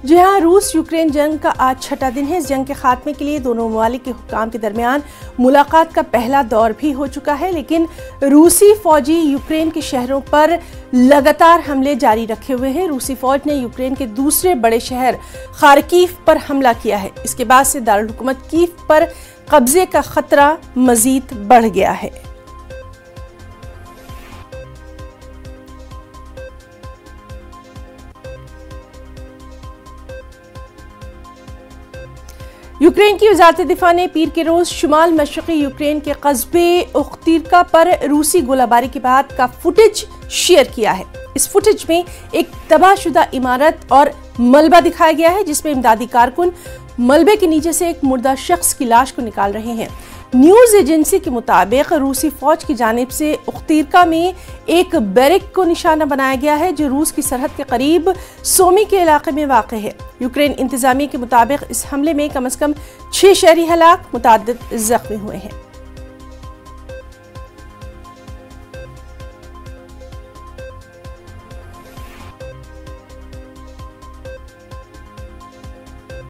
जी हाँ, रूस यूक्रेन जंग का आज छठा दिन है। इस जंग के खात्मे के लिए दोनों ममालिक के हुक्काम के दरमियान मुलाकात का पहला दौर भी हो चुका है, लेकिन रूसी फौजी यूक्रेन के शहरों पर लगातार हमले जारी रखे हुए हैं। रूसी फौज ने यूक्रेन के दूसरे बड़े शहर खार्किव पर हमला किया है। इसके बाद से दारुल हुकूमत कीव पर कब्जे का खतरा मजीद बढ़ गया है। यूक्रेन की वजारत दिफा ने पीर के रोज शुमाल मशरक़ी यूक्रेन के कस्बे उख्तिरका पर रूसी गोलाबारी के बाद का फुटेज शेयर किया है। इस फुटेज में एक तबाहशुदा इमारत और मलबा दिखाया गया है, जिसमें इमदादी कारकुन मलबे के नीचे से एक मुर्दा शख्स की लाश को निकाल रहे हैं। न्यूज एजेंसी के मुताबिक रूसी फौज की जानिब से उख्तिरका में एक बैरक को निशाना बनाया गया है, जो रूस की सरहद के करीब सोमी के इलाके में वाक़ है। यूक्रेन इंतजामिया के मुताबिक इस हमले में कम से कम 6 शहरी हलाक, मुतअद्दिद जख्मी हुए हैं।